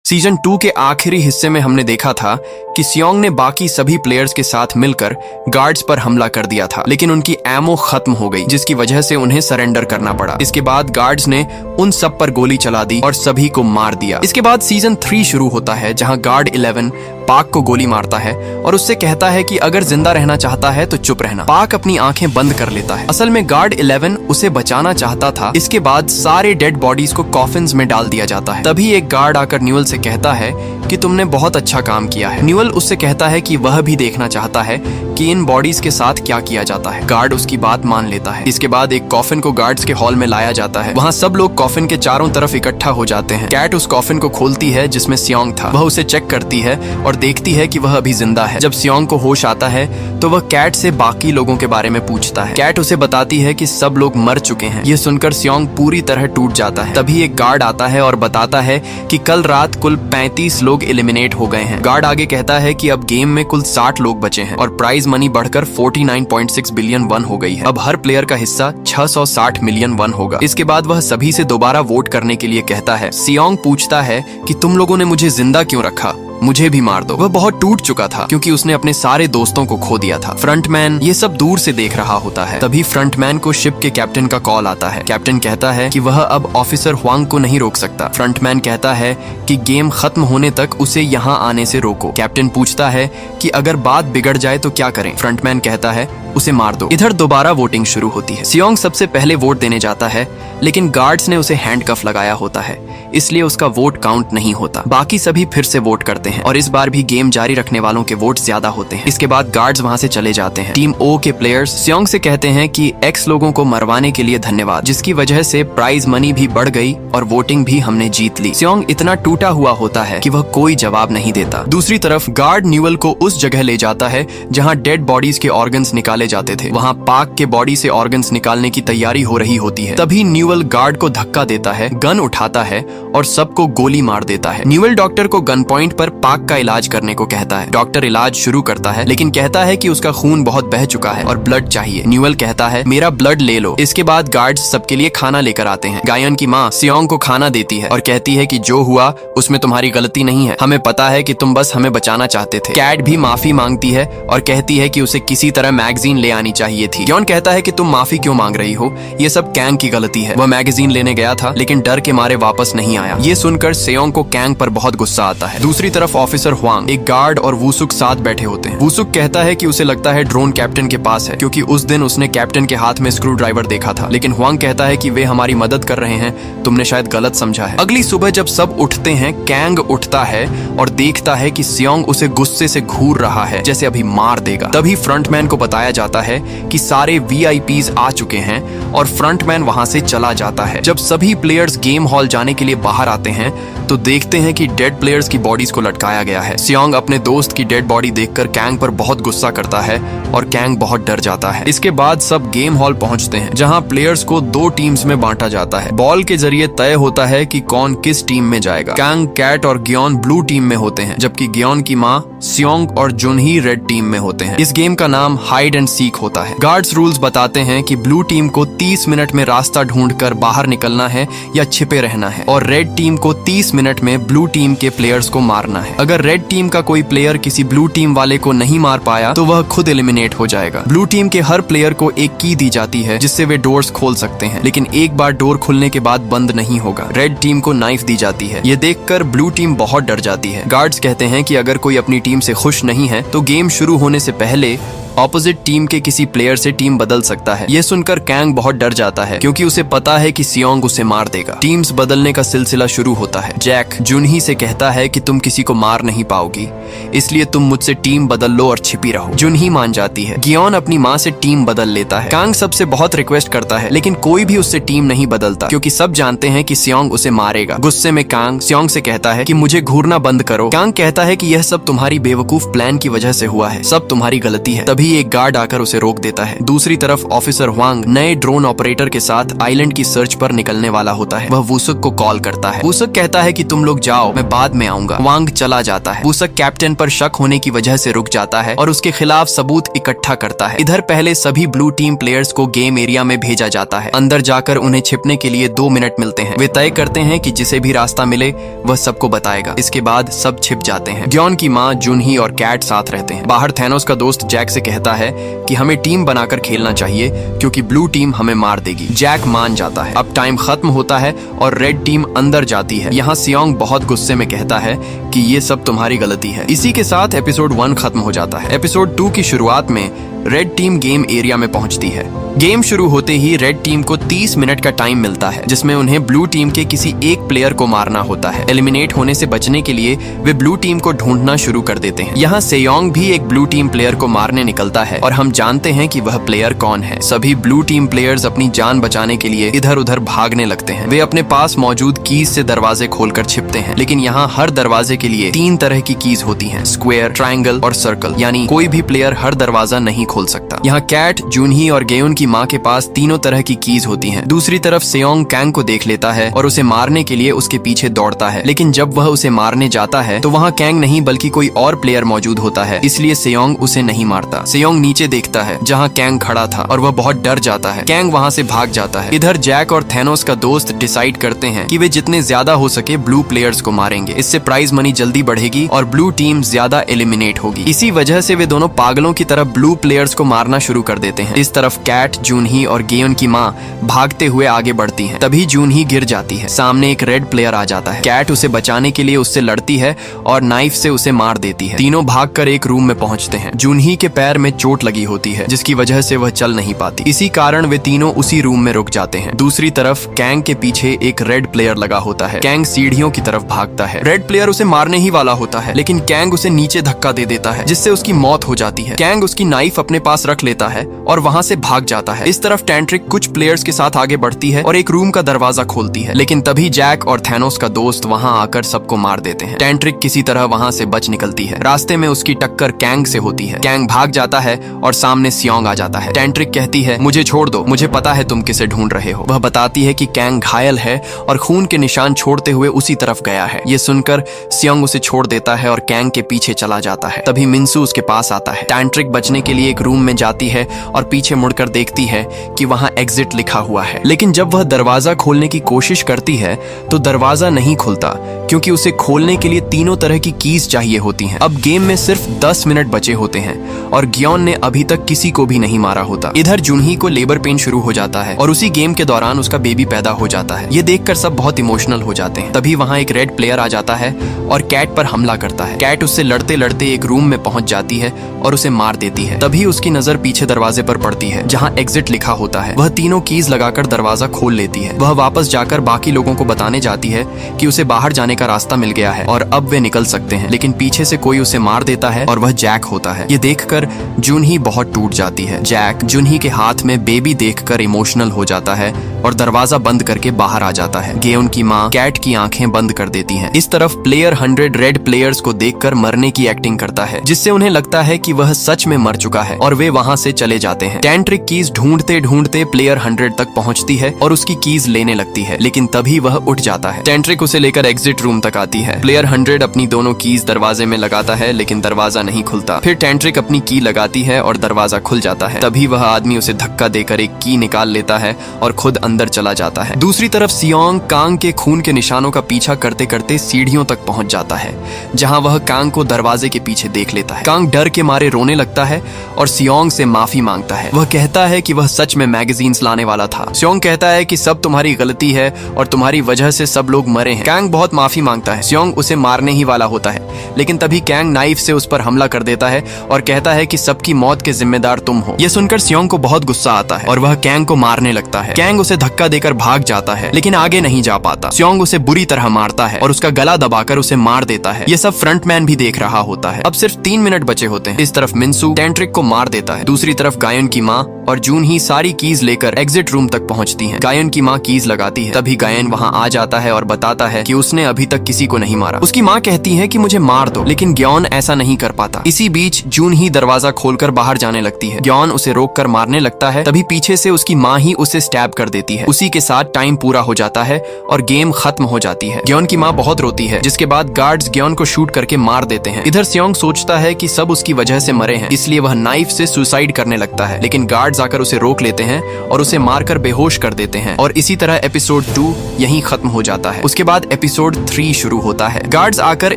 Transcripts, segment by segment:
Season 2 के आखिरी हिस्से में हमने देखा था कि सियोंग ने बाकी सभी प्लेयर्स के साथ मिलकर गार्ड्स पर हमला कर दिया था, लेकिन उनकी एमो खत्म हो गई, जिसकी वजह से उन्हें सरेंडर करना पड़ा। इसके बाद गार्ड्स ने उन सब पर गोली चला दी और सभी को मार दिया। इसके बाद सीजन 3 शुरू होता है, जहां गार्ड 11 पाक को गोली मारता है और उससे कहता है कि अगर जिंदा रहना चाहता है तो चुप रहना। पाक अपनी आंखें बंद कर लेता है। असल में गार्ड 11 उसे बचाना चाहता था। इसके बाद सारे डेड बॉडीज को कॉफिन्स में डाल दिया जाता है। तभी एक गार्ड आकर न्यूएल से कहता है कि तुमने बहुत अच्छा काम किया है। न्यूएल उससे कहता है कि वह भी देखना चाहता है कि इन बॉडीज के साथ क्या किया जाता है। गार्ड उसकी बात मान लेता है। इसके बाद एक कॉफिन को गार्ड्स के हॉल में लाया जाता है। वहाँ सब लोग कॉफिन के चारों तरफ इकट्ठा हो जाते हैं। कैट उस कॉफिन को खोलती है जिसमें सियोंग था। वह उसे चेक करती है और देखती है कि वह अभी जिंदा है। जब सियोंग को होश आता है तो वह कैट से बाकी लोगों के बारे में पूछता है। कैट उसे बताती है कि सब लोग मर चुके हैं। यह सुनकर सियोंग पूरी तरह टूट जाता है। तभी एक गार्ड आता है और बताता है कि कल रात कुल 35 लोग एलिमिनेट हो गए हैं। गार्ड आगे कहता है कि अब गेम में कुल 60 लोग बचे हैं और प्राइज मनी बढ़कर 49.6 बिलियन वन हो गई है। अब हर प्लेयर का हिस्सा 660 मिलियन वन होगा। इसके बाद वह सभी से दोबारा वोट करने के लिए कहता है। सियोंग पूछता है कि तुम लोगों ने मुझे जिंदा क्यों रखा, मुझे भी मार दो। वह बहुत टूट चुका था क्योंकि उसने अपने सारे दोस्तों को खो दिया था। फ्रंटमैन ये सब दूर से देख रहा होता है। तभी फ्रंटमैन को शिप के कैप्टन का कॉल आता है। कैप्टन कहता है कि वह अब ऑफिसर हुआंग को नहीं रोक सकता। फ्रंटमैन कहता है कि गेम खत्म होने तक उसे यहाँ आने से रोको। कैप्टन पूछता है कि अगर बात बिगड़ जाए तो क्या करें। फ्रंटमैन कहता है उसे मार दो। इधर दोबारा वोटिंग शुरू होती है। सियोंग सबसे पहले वोट देने जाता है, लेकिन गार्ड्स ने उसे हैंडकफ लगाया होता है, इसलिए उसका वोट काउंट नहीं होता। बाकी सभी फिर से वोट करते हैं और इस बार भी गेम जारी रखने वालों के वोट ज्यादा होते हैं। इसके बाद गार्ड्स वहां से चले जाते हैं। टीम ओ के प्लेयर्स सियोंग से कहते हैं कि एक्स लोगों को मरवाने के लिए धन्यवाद, जिसकी वजह से प्राइज मनी भी बढ़ गई और वोटिंग भी हमने जीत ली। सियोंग इतना टूटा हुआ होता है कि वह कोई जवाब नहीं देता। दूसरी तरफ गार्ड न्यूएल को उस जगह ले जाता है जहाँ डेड बॉडीज के ऑर्गन्स निकाले जाते थे। वहाँ पाक के बॉडी से ऑर्गन्स निकालने की तैयारी हो रही होती है। तभी न्यूएल गार्ड को धक्का देता है, गन उठाता है और सबको गोली मार देता है। न्यूएल डॉक्टर को गन पॉइंट पर पाक का इलाज करने को कहता है। डॉक्टर इलाज शुरू करता है, लेकिन कहता है कि उसका खून बहुत बह चुका है और ब्लड चाहिए। न्यूएल कहता है मेरा ब्लड ले लो। इसके बाद गार्ड्स सबके लिए खाना लेकर आते हैं। गायन की माँ सियोंग को खाना देती है और कहती है कि जो हुआ उसमें तुम्हारी गलती नहीं है। हमें पता है कि तुम बस हमें बचाना चाहते थे। कैट भी माफी मांगती है और कहती है कि उसे किसी तरह मैगजीन ले आनी चाहिए थी। ग्योन कहता है कि तुम माफी क्यों मांग रही हो, ये सब कैंग की गलती है। वह मैगजीन लेने गया था लेकिन डर के मारे वापस नहीं आया। ये सुनकर सियोंग को कैंग पर बहुत गुस्सा आता है। दूसरी तरफ ऑफिसर हुआंग, एक गार्ड और वूसुक साथ बैठे होते हैं। वूसुक कहता है कि उसे लगता है ड्रोन कैप्टन के पास है, क्योंकि उस दिन उसने कैप्टन के हाथ में स्क्रू ड्राइवर देखा था। लेकिन हुआंग कहता है कि वे हमारी मदद कर रहे हैं, तुमने शायद गलत समझा है। अगली सुबह जब सब उठते हैं, कैंग उठता है और देखता है कि सियोंग उसे गुस्से से घूर रहा है, जैसे अभी मार देगा। तभी फ्रंटमैन को बताया जाता है कि सारे वीआईपीज आ चुके हैं और फ्रंटमैन वहां से चला जाता है। जब सभी प्लेयर्स गेम हॉल जाने के लिए बाहर आते हैं तो देखते हैं कि डेड प्लेयर्स की बॉडीज को लटकाया गया है। सियोंग अपने दोस्त की डेड बॉडी देखकर कैंग पर बहुत गुस्सा करता है और कैंग बहुत डर जाता है। इसके बाद सब गेम हॉल पहुंचते हैं, जहां प्लेयर्स को 2 टीम्स में बांटा जाता है। बॉल के जरिए तय होता है कि कौन किस टीम में जाएगा। कैंग, कैट और ग्योन ब्लू टीम में होते हैं, जबकि ग्योन की माँ सियोंग और जुनही रेड टीम में होते हैं। इस गेम का नाम हाइड एंड सीक होता है। गार्ड्स रूल्स बताते हैं कि ब्लू टीम को 30 मिनट में रास्ता ढूंढकर बाहर निकलना है या छिपे रहना है, और रेड टीम को 30 मिनट में ब्लू टीम के प्लेयर्स को मारना है। अगर रेड टीम का कोई प्लेयर किसी ब्लू टीम वाले को नहीं मार पाया तो वह खुद एलिमिनेट हो जाएगा। ब्लू टीम के हर प्लेयर को एक की दी जाती है जिससे वे डोर्स खोल सकते हैं, लेकिन एक बार डोर खुलने के बाद बंद नहीं होगा। रेड टीम को नाइफ दी जाती है। ये देखकर ब्लू टीम बहुत डर जाती है। गार्ड्स कहते हैं कि अगर कोई अपनी टीम से खुश नहीं है तो गेम शुरू होने से पहले ऑपोजिट टीम के किसी प्लेयर से टीम बदल सकता है। यह सुनकर कैंग बहुत डर जाता है, क्योंकि उसे पता है कि सियोंग उसे मार देगा। टीम्स बदलने का सिलसिला शुरू होता है। जैक जुनही से कहता है कि तुम किसी को मार नहीं पाओगी, इसलिए तुम मुझसे टीम बदल लो और छिपी रहो। जुनही मान जाती है। ग्योन अपनी माँ से टीम बदल लेता है। कांग सबसे बहुत रिक्वेस्ट करता है, लेकिन कोई भी उससे टीम नहीं बदलता, क्योंकि सब जानते हैं कि सियोंग उसे मारेगा। गुस्से में कांग सियोंग से कहता है कि मुझे घूरना बंद करो। कांग कहता है कि यह सब तुम्हारी बेवकूफ प्लान की वजह से हुआ है, सब तुम्हारी गलती है। तभी तभी एक गार्ड आकर उसे रोक देता है। दूसरी तरफ ऑफिसर वांग नए ड्रोन ऑपरेटर के साथ आइलैंड की सर्च पर निकलने वाला होता है। वह वूसक को कॉल करता है। वूसक कहता है कि तुम लोग जाओ, मैं बाद में आऊंगा। वांग चला जाता है। वूसक कैप्टन पर शक होने की वजह से रुक जाता है और उसके खिलाफ सबूत इकट्ठा करता है। इधर पहले सभी ब्लू टीम प्लेयर्स को गेम एरिया में भेजा जाता है। अंदर जाकर उन्हें छिपने के लिए 2 मिनट मिलते हैं। वे तय करते हैं कि जिसे भी रास्ता मिले वह सबको बताएगा। इसके बाद सब छिप जाते हैं। ग्योन की माँ, जुनही और कैट साथ रहते हैं। बाहर थैनोस का दोस्त जैक से कहता है कि हमें टीम बनाकर खेलना चाहिए क्योंकि ब्लू टीम हमें मार देगी। जैक मान जाता है। अब टाइम खत्म होता है और रेड टीम अंदर जाती है। यहाँ सियोंग बहुत गुस्से में कहता है कि ये सब तुम्हारी गलती है। इसी के साथ एपिसोड 1 खत्म हो जाता है। एपिसोड 2 की शुरुआत में रेड टीम गेम एरिया में पहुंचती है। गेम शुरू होते ही रेड टीम को 30 मिनट का टाइम मिलता है जिसमें उन्हें ब्लू टीम के किसी एक प्लेयर को मारना होता है। एलिमिनेट होने से बचने के लिए वे ब्लू टीम को ढूंढना शुरू कर देते हैं। यहाँ सेयोंग भी एक ब्लू टीम प्लेयर को मारने निकलता है और हम जानते हैं कि वह प्लेयर कौन है। सभी ब्लू टीम प्लेयर्स अपनी जान बचाने के लिए इधर उधर भागने लगते हैं। वे अपने पास मौजूद कीज से दरवाजे खोलकर छिपते हैं, लेकिन यहाँ हर दरवाजे के लिए 3 तरह की कीज होती हैं, स्क्वायर, ट्रायंगल और सर्कल। यानी कोई भी प्लेयर हर दरवाजा नहीं खोल सकता। यहाँ कैट, जूनही और गेउन की माँ के पास तीनों तरह की कीज होती हैं। दूसरी तरफ सेयोंग कैंग को देख लेता है और उसे मारने के लिए उसके पीछे दौड़ता है, लेकिन जब वह उसे मारने जाता है तो वहाँ कैंग नहीं बल्कि कोई और प्लेयर मौजूद होता है, इसलिए सेयोंग उसे नहीं मारता। सेयोंग नीचे देखता है जहाँ कैंग खड़ा था और वह बहुत डर जाता है। कैंग वहाँ से भाग जाता है। इधर जैक और थैनोस का दोस्त डिसाइड करते हैं कि वे जितने ज्यादा हो सके ब्लू प्लेयर्स को मारेंगे। इससे प्राइज मनी जल्दी बढ़ेगी और ब्लू टीम ज्यादा एलिमिनेट होगी। इसी वजह से वे दोनों पागलों की तरह ब्लू प्लेयर्स को मारना शुरू कर देते हैं। इस तरफ कैट, जूनही और गेउन की माँ भागते हुए आगे बढ़ती हैं। तभी जूनही गिर जाती है। सामने एक रेड प्लेयर आ जाता है। कैट उसे बचाने के लिए उससे लड़ती है और नाइफ से उसे मार देती है। तीनों भागकर एक रूम में पहुंचते हैं। जूनही के पैर में चोट लगी होती है जिसकी वजह से वह चल नहीं पाती। इसी कारण वे तीनों उसी रूम में रुक जाते हैं। दूसरी तरफ कैंग के पीछे एक रेड प्लेयर लगा होता है। कैंग सीढ़ियों की तरफ भागता है। रेड प्लेयर उसे मारने ही वाला होता है, लेकिन कैंग उसे नीचे धक्का दे देता है जिससे उसकी मौत हो जाती है। कैंग उसकी नाइफ अपने पास रख लेता है और वहां से भाग जाता है। इस तरफ टैंट्रिक कुछ प्लेयर्स के साथ आगे बढ़ती है और एक रूम का दरवाजा खोलती है, लेकिन तभी जैक और थैनोस का दोस्त वहां आकर सबको मार देते हैं। टैंट्रिक किसी तरह वहां से बच निकलती है। रास्ते में उसकी टक्कर कैंग से होती है। कैंग भाग जाता है और सामने सियोंग आ जाता है। टैंट्रिक कहती है, मुझे छोड़ दो, मुझे पता है तुम किसे ढूंढ रहे हो। वह बताती है कि कैंग घायल है और खून के निशान छोड़ते हुए उसी तरफ गया है। ये सुनकर सियोंग उसे छोड़ देता है और कैंग के पीछे चला जाता है। तभी मिन्सू उसके पास आता है। टैंट्रिक बचने के लिए एक रूम में जाती है और पीछे मुड़कर देखती है कि वहां एग्जिट लिखा हुआ है, लेकिन जब वह दरवाजा खोलने की कोशिश करती है तो दरवाजा नहीं खुलता क्योंकि उसे खोलने के लिए तीनों तरह की कीज चाहिए होती हैं। अब गेम में सिर्फ 10 मिनट बचे होते हैं और ग्योन ने अभी तक किसी को भी नहीं मारा होता। इधर जूनही को लेबर पेन शुरू हो जाता है और उसी गेम के दौरान उसका बेबी पैदा हो जाता है। ये देखकर सब बहुत इमोशनल हो जाते हैं। तभी वहां एक रेड प्लेयर आ जाता है और कैट पर हमला करता है। कैट उससे लड़ते लड़ते एक रूम में पहुंच जाती है और उसे मार देती है। तभी उसकी नजर पीछे दरवाजे पर पड़ती है जहां एग्जिट लिखा होता है। वह तीनों कीज लगाकर दरवाजा खोल लेती है। वह वापस जाकर बाकी लोगों को बताने जाती है कि उसे बाहर जाने का रास्ता मिल गया है और अब वे निकल सकते हैं, लेकिन पीछे से कोई उसे मार देता है और वह जैक होता है। ये देखकर जूनही बहुत टूट जाती है। जैक जूनही के हाथ में बेबी देखकर इमोशनल हो जाता है और दरवाजा बंद करके बाहर आ जाता है। गेउन की माँ कैट की आंखें बंद कर देती हैं। इस तरफ प्लेयर 100 रेड प्लेयर्स को देखकर मरने की एक्टिंग करता है जिससे उन्हें लगता है कि वह सच में मर चुका है और वे वहां से चले जाते हैं। टैंट्रिक कीज ढूंढते ढूंढते प्लेयर 100 तक पहुंचती है और उसकी कीज लेने लगती है, लेकिन तभी वह उठ जाता है। टैंट्रिक उसे लेकर एग्जिट रूम तक आती है। प्लेयर 100 अपनी दोनों कीज दरवाजे में लगाता है, लेकिन दरवाजा नहीं खुलता। फिर टैंट्रिक अपनी की लगाती है और दरवाजा खुल जाता है। तभी वह आदमी उसे धक्का देकर एक की निकाल लेता है और खुद अंदर चला जाता है। दूसरी तरफ सियोंग कांग के खून के निशानों का पीछा करते करते सीढ़ियों तक पहुंच जाता है, जहां वह कांग को दरवाजे के पीछे देख लेता है। कांग डर के मारे रोने लगता है और सियोंग से माफी मांगता है। वह कहता है कि वह सच में मैगजीन्स लाने वाला था। सियोंग कहता है कि सब तुम्हारी गलती है और तुम्हारी वजह से सब लोग मरे हैं। कांग बहुत माफी मांगता है। सियोंग उसे मारने ही वाला होता है, लेकिन तभी कांग नाइफ से उस पर हमला कर देता है और कहता है कि सबकी मौत के जिम्मेदार तुम हो। यह सुनकर सियोंग को बहुत गुस्सा आता है और वह कांग को मारने लगता है। कांग उसे धक्का देकर भाग जाता है, लेकिन आगे नहीं जा पाता। सियोंग उसे बुरी तरह मारता है और उसका गला दबाकर उसे मार देता है। यह सब फ्रंटमैन भी देख रहा होता है। अब सिर्फ 3 मिनट बचे होते हैं। इस तरफ मिन्सू टैंट्रिक को मार देता है। दूसरी तरफ गायन की माँ और जूनही सारी कीज लेकर एग्जिट रूम तक पहुंचती हैं। गायन की माँ कीज लगाती है। तभी गायन वहां आ जाता है और बताता है कि उसने अभी तक किसी को नहीं मारा। उसकी माँ कहती है कि मुझे मार दो, लेकिन ग्योन ऐसा नहीं कर पाता। इसी बीच जून ही दरवाजा खोलकर बाहर जाने लगती है। ग्योन उसे रोककर मारने लगता है, तभी पीछे से उसकी माँ ही उसे स्टैब कर देती है। उसी के साथ टाइम पूरा हो जाता है और गेम खत्म हो जाती है। ग्योन की माँ बहुत रोती है, जिसके बाद गार्ड्स ग्योन को शूट करके मार देते हैं। इधर सियोंग सोचता है कि सब उसकी वजह से मरे हैं, इसलिए वह नाइफ से सुसाइड करने लगता है, लेकिन गार्ड्स आकर उसे रोक लेते हैं और उसे मारकर बेहोश कर देते हैं। और इसी तरह एपिसोड 2 यहीं खत्म हो जाता है। उसके बाद एपिसोड 3 शुरू होता है। गार्ड्स आकर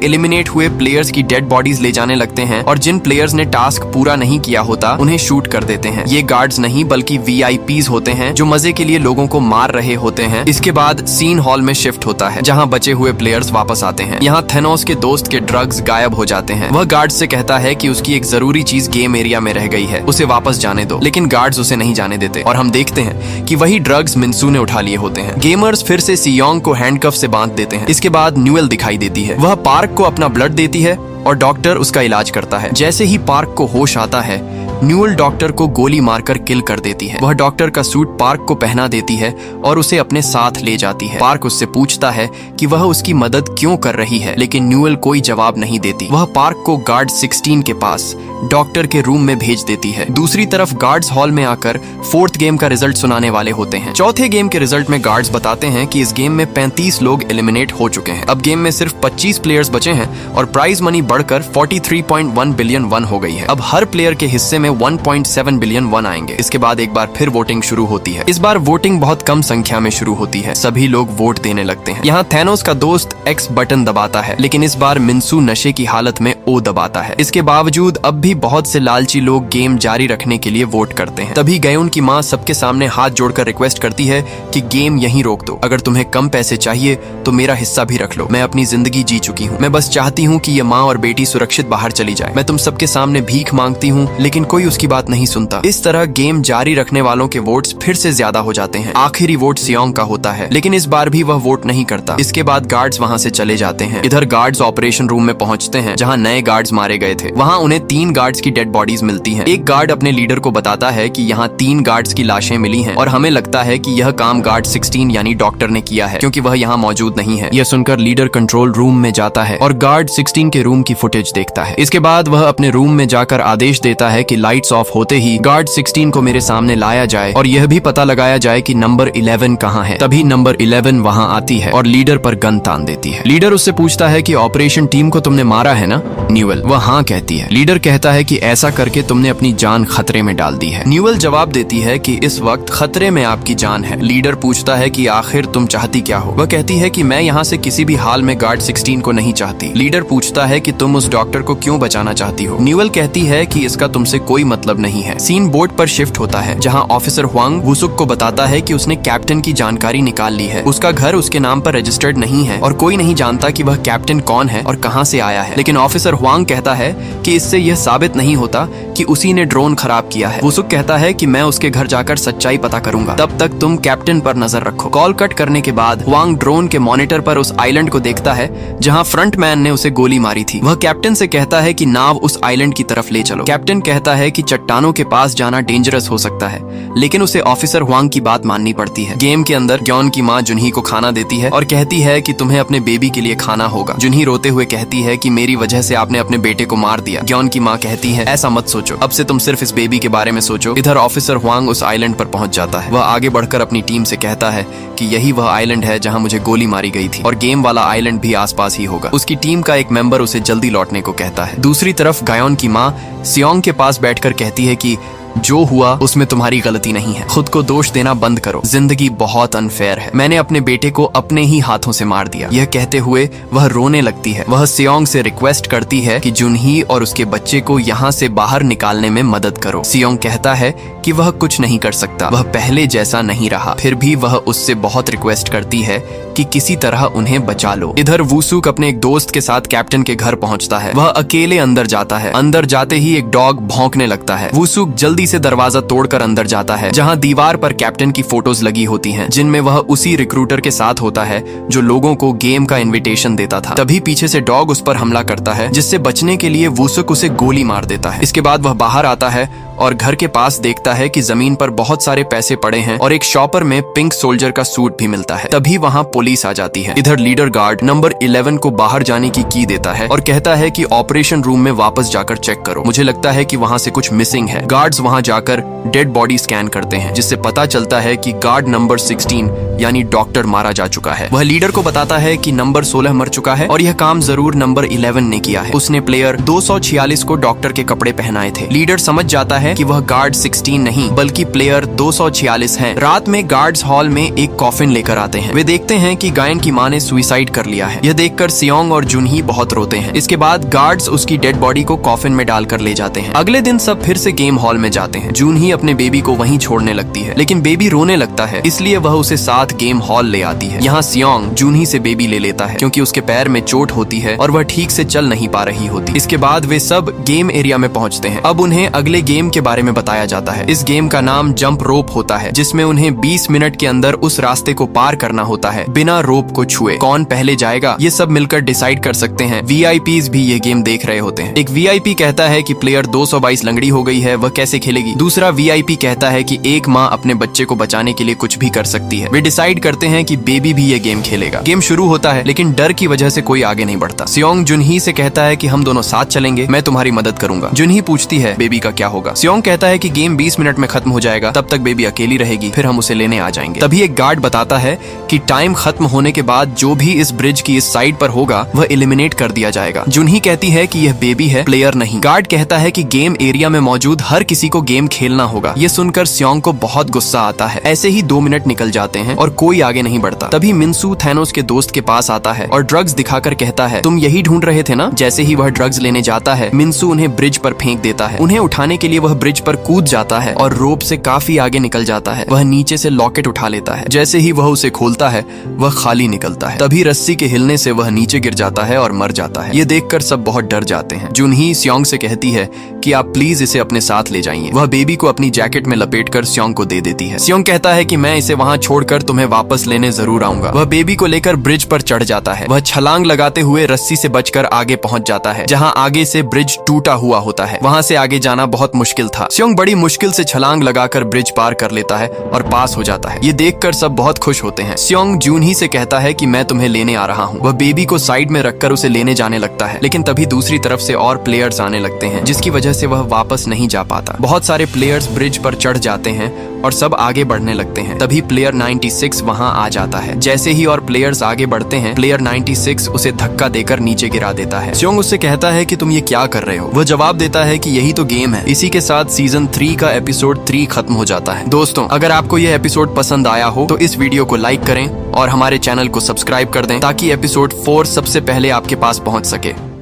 एलिमिनेट हुए प्लेयर्स की डेड बॉडीज ले जाने लगते हैं और जिन प्लेयर्स ने टास्क पूरा नहीं किया होता उन्हें शूट कर देते हैं। ये गार्ड्स नहीं बल्कि VIPs होते हैं जो मजे के लिए लोगों को मार रहे होते हैं। इसके बाद सीन हॉल में शिफ्ट होता है, जहाँ बचे हुए प्लेयर्स वापस आते हैं। यहाँ थेनोस के दोस्त के ड्रग्स गायब हो जाते हैं। वह गार्ड्स से कहता है कि उसकी एक जरूरी चीज गेम एरिया में रह गई है, उसे वापस जाने दो, लेकिन गार्ड्स उसे नहीं जाने देते और हम देखते हैं कि वही ड्रग्स मिन्सू ने उठा लिए होते हैं। गेमर्स फिर से सियोंग को हैंडकफ से बांध देते हैं। इसके बाद न्यूएल दिखाई देती है। वह पार्क को अपना ब्लड देती है और डॉक्टर उसका इलाज करता है। जैसे ही पार्क को होश आता है, न्यूएल डॉक्टर को गोली मारकर किल कर देती है। वह डॉक्टर का सूट पार्क को पहना देती है और उसे अपने साथ ले जाती है। पार्क उससे पूछता है कि वह उसकी मदद क्यों कर रही है, लेकिन न्यूएल कोई जवाब नहीं देती। वह पार्क को गार्ड 16 के पास डॉक्टर के रूम में भेज देती है। दूसरी तरफ गार्ड्स हॉल में आकर 4th गेम का रिजल्ट सुनाने वाले होते हैं। चौथे गेम के रिजल्ट में गार्ड्स बताते हैं कि इस गेम में 35 लोग एलिमिनेट हो चुके हैं। अब गेम में सिर्फ 25 प्लेयर्स बचे हैं और प्राइज मनी बढ़कर 43.1 बिलियन वन हो गई है। अब हर प्लेयर के हिस्से में 1.7 बिलियन वन आएंगे। इसके बाद एक बार फिर वोटिंग शुरू होती है। इस बार वोटिंग बहुत कम संख्या में शुरू होती है। सभी लोग वोट देने लगते हैं। यहाँ थैनोस का दोस्त X बटन दबाता है, लेकिन इस बार मिन्सू नशे की हालत में O दबाता है। इसके बावजूद अब भी बहुत से लालची लोग गेम जारी रखने के लिए वोट करते हैं। तभी गयोन की माँ सबके सामने हाथ जोड़कर रिक्वेस्ट करती है कि गेम यहीं रोक दो। अगर तुम्हें कम पैसे चाहिए तो मेरा हिस्सा भी रख लो। मैं अपनी जिंदगी जी चुकी हूँ। मैं बस चाहती हूँ कि ये माँ और बेटी सुरक्षित बाहर चली जाए। मैं तुम सबके सामने भीख मांगती हूँ, लेकिन कोई उसकी बात नहीं सुनता। इस तरह गेम जारी रखने वालों के वोट्स फिर से ज्यादा हो जाते हैं। आखिरी वोट सियोंग का होता है, लेकिन इस बार भी वह वोट नहीं करता। इसके बाद गार्ड्स वहाँ से चले जाते हैं। इधर गार्ड्स ऑपरेशन रूम में पहुंचते हैं, जहाँ नए गार्ड्स मारे गए थे। वहाँ उन्हें 3 गार्ड्स की डेड बॉडीज मिलती हैं। एक गार्ड अपने लीडर को बताता है कि यहाँ 3 गार्ड्स की लाशें मिली हैं और हमें लगता है कि यह काम गार्ड 16 यानी डॉक्टर ने किया है, क्योंकि वह यहाँ मौजूद नहीं है। यह सुनकर लीडर कंट्रोल रूम में जाता है और गार्ड 16 के रूम की फुटेज देखता है। इसके बाद वह अपने रूम में जाकर आदेश देता है कि लाइट्स ऑफ होते ही गार्ड 16 को मेरे सामने लाया जाए और यह भी पता लगाया जाए कि नंबर 11 कहाँ है। तभी नंबर 11 वहाँ आती है और लीडर पर गन तान देती है। लीडर उससे पूछता है कि ऑपरेशन टीम को तुमने मारा है ना? न्यूएल वह हाँ कहती है। लीडर कहता है कि ऐसा करके तुमने अपनी जान खतरे में डाल दी है। न्यूएल जवाब देती है कि इस वक्त खतरे में आपकी जान है। लीडर पूछता है कि आखिर तुम चाहती क्या हो? वह कहती है कि मैं यहाँ से किसी भी हाल में गार्ड 16 को नहीं चाहती। लीडर पूछता है कि तुम उस डॉक्टर को क्यों बचाना चाहती हो? न्यूएल कहती है कि इसका तुमसे कोई मतलब नहीं है। सीन बोर्ड पर शिफ्ट होता है, जहाँ ऑफिसर हुआंग वुसुक को बताता है कि उसने कैप्टन की जानकारी निकाल ली है। उसका घर उसके नाम पर रजिस्टर्ड नहीं है और कोई नहीं जानता कि वह कैप्टन कौन है और कहाँ से आया है। लेकिन ऑफिसर हुआंग कहता है कि इससे यह साबित नहीं होता कि उसी ने ड्रोन खराब किया है। वुसुक कहता है कि मैं उसके घर जाकर सच्चाई पता करूंगा, तब तक तुम कैप्टन पर नजर रखो। कॉल कट करने के बाद हुआंग ड्रोन के मॉनिटर पर उस आइलैंड को देखता है जहाँ फ्रंटमैन ने उसे गोली मारी थी। वह कैप्टन से कहता है कि नाव उस आइलैंड की तरफ ले चलो। कैप्टन कहता है कि चट्टानों के पास जाना डेंजरस हो सकता है, लेकिन उसे ऑफिसर हुआंग की बात माननी पड़ती है। गेम के अंदर ग्योन की माँ जुनही को खाना देती है और कहती है कि तुम्हें अपने बेबी के लिए खाना होगा। जुनही रोते हुए कहती है कि मेरी वजह से आपने अपने बेटे को मार दिया। ग्योन की माँ कहती है ऐसा मत सोचो, अब से तुम सिर्फ इस बेबी के बारे में सोचो। इधर ऑफिसर हुआंग उस आइलैंड पर पहुंच जाता है। वह आगे बढ़कर अपनी टीम से कहता है कि यही वह आइलैंड है जहां मुझे गोली मारी गई थी और गेम वाला आइलैंड भी आसपास ही होगा। उसकी टीम का एक मेंबर उसे जल्दी लौटने को कहता है। दूसरी तरफ गायोन की माँ सियोंग के पास बैठकर कहती है कि जो हुआ उसमें तुम्हारी गलती नहीं है, खुद को दोष देना बंद करो। जिंदगी बहुत अनफेयर है, मैंने अपने बेटे को अपने ही हाथों से मार दिया। यह कहते हुए वह रोने लगती है। वह सियोंग से रिक्वेस्ट करती है कि जुनही और उसके बच्चे को यहाँ से बाहर निकालने में मदद करो। सियोंग कहता है कि वह कुछ नहीं कर सकता, वह पहले जैसा नहीं रहा। फिर भी वह उससे बहुत रिक्वेस्ट करती है कि किसी तरह उन्हें बचा लो। इधर वुसुक अपने एक दोस्त के साथ कैप्टन के घर पहुंचता है। वह अकेले अंदर जाता है। अंदर जाते ही एक डॉग भौंकने लगता है। वुसुक जल्दी से दरवाजा तोड़कर अंदर जाता है, जहां दीवार पर कैप्टन की फोटोज लगी होती हैं, जिनमें वह उसी रिक्रूटर के साथ होता है जो लोगों को गेम का इन्विटेशन देता था। तभी पीछे से डॉग उस पर हमला करता है, जिससे बचने के लिए वुसुक उसे गोली मार देता है। इसके बाद वह बाहर आता है और घर के पास देखता है कि जमीन पर बहुत सारे पैसे पड़े हैं और एक शॉपर में पिंक सोल्जर का सूट भी मिलता है। तभी वहाँ पुलिस आ जाती है। इधर लीडर गार्ड नंबर 11 को बाहर जाने की की देता है और कहता है कि ऑपरेशन रूम में वापस जाकर चेक करो, मुझे लगता है कि वहाँ से कुछ मिसिंग है। गार्ड्स वहाँ जाकर डेड बॉडी स्कैन करते हैं, जिससे पता चलता है कि गार्ड नंबर 16 यानी डॉक्टर मारा जा चुका है। वह लीडर को बताता है कि नंबर 16 मर चुका है और यह काम जरूर नंबर 11 ने किया है। उसने प्लेयर 246 को डॉक्टर के कपड़े पहनाए थे। लीडर समझ जाता है कि वह गार्ड 16 नहीं बल्कि प्लेयर 246 है। रात में गार्ड्स हॉल में एक कॉफिन लेकर आते हैं। वे देखते हैं कि गायन की माँ ने सुसाइड कर लिया है। यह देखकर सियोंग और जुनही बहुत रोते हैं। इसके बाद गार्ड्स उसकी डेड बॉडी को कॉफिन में डालकर ले जाते हैं। अगले दिन सब फिर से गेम हॉल में जाते हैं। जुनही अपने बेबी को वहीं छोड़ने लगती है, लेकिन बेबी रोने लगता है, इसलिए वह उसे साथ गेम हॉल ले आती है। यहाँ सियोंग जुनही से बेबी ले लेता है क्योंकि उसके पैर में चोट होती है और वह ठीक से चल नहीं पा रही होती। इसके बाद वे सब गेम एरिया में पहुंचते हैं। अब उन्हें अगले गेम के बारे में बताया जाता है। इस गेम का नाम जंप रोप होता है, जिसमें उन्हें 20 मिनट के अंदर उस रास्ते को पार करना होता है बिना रोप को छुए। कौन पहले जाएगा ये सब मिलकर डिसाइड कर सकते हैं। वीआईपीज भी ये गेम देख रहे होते हैं। एक वीआईपी कहता है कि प्लेयर 222 लंगड़ी हो गई है, वह कैसे खेलेगी। दूसरा वीआईपी कहता है कि एक माँ अपने बच्चे को बचाने के लिए कुछ भी कर सकती है। वे डिसाइड करते हैं कि बेबी भी ये गेम खेलेगा। गेम शुरू होता है, लेकिन डर की वजह से कोई आगे नहीं बढ़ता। सियोंग जुनही से कहता है कि हम दोनों साथ चलेंगे, मैं तुम्हारी मदद करूंगा। जुनही पूछती है बेबी का क्या होगा। सियोंग कहता है कि गेम 20 मिनट में खत्म हो जाएगा, तब तक बेबी अकेली रहेगी, फिर हम उसे लेने आ जाएंगे। तभी एक गार्ड बताता है कि टाइम खत्म होने के बाद जो भी इस ब्रिज की इस साइड पर होगा वह एलिमिनेट कर दिया जाएगा। जुनही कहती है कि यह बेबी है, प्लेयर नहीं। गार्ड कहता है कि गेम एरिया में मौजूद हर किसी को गेम खेलना होगा। ये सुनकर सियोंग को बहुत गुस्सा आता है। ऐसे ही 2 मिनट निकल जाते हैं और कोई आगे नहीं बढ़ता। तभी मिन्सू थैनोस के दोस्त के पास आता है और ड्रग्स दिखाकर कहता है तुम यही ढूंढ रहे थे ना। जैसे ही वह ड्रग्स लेने जाता है, मिन्सू उन्हें ब्रिज पर फेंक देता है। उन्हें उठाने के लिए वह ब्रिज पर कूद जाता है और रोप से काफी आगे निकल जाता है। वह नीचे से लॉकेट उठा लेता है। जैसे ही वह उसे खोलता है, वह खाली निकलता है। तभी रस्सी के हिलने से वह नीचे गिर जाता है और मर जाता है। ये देखकर सब बहुत डर जाते हैं। जुनही सियोंग से कहती है कि आप प्लीज इसे अपने साथ ले जाइए। वह बेबी को अपनी जैकेट में लपेटकर सियोंग को दे देती है। सियोंग कहता है कि मैं इसे वहाँ छोड़कर तुम्हें वापस लेने जरूर आऊंगा। वह बेबी को लेकर ब्रिज पर चढ़ जाता है। वह छलांग लगाते हुए रस्सी से बचकर आगे पहुंच जाता है, जहां आगे से ब्रिज टूटा हुआ होता है। वहां से आगे जाना बहुत मुश्किल था। सियोंग बड़ी मुश्किल से छलांग लगाकर ब्रिज पार कर लेता है और पास हो जाता है। ये देखकर सब बहुत खुश होते हैं। सियोंग जुनही से कहता है कि मैं तुम्हें लेने आ रहा हूँ। वह बेबी को साइड में रखकर उसे लेने जाने लगता है, लेकिन तभी दूसरी तरफ से और प्लेयर्स आने लगते हैं, जिसकी वजह से वह वापस नहीं जा पाता। बहुत सारे प्लेयर्स ब्रिज पर चढ़ जाते हैं और सब आगे बढ़ने लगते हैं। तभी प्लेयर 96 वहां आ जाता है। जैसे ही और प्लेयर्स आगे बढ़ते हैं, प्लेयर 96 उसे धक्का देकर नीचे गिरा देता है। सियोंग उससे कहता है कि तुम ये क्या कर रहे हो। वह जवाब देता है कि यही तो गेम है। इसी के साथ सीजन 3 का एपिसोड 3 खत्म हो जाता है। दोस्तों, अगर आपको यह एपिसोड पसंद आया हो तो इस वीडियो को लाइक करें और हमारे चैनल को सब्सक्राइब कर दें ताकि एपिसोड 4 सबसे पहले आपके पास पहुंच सके।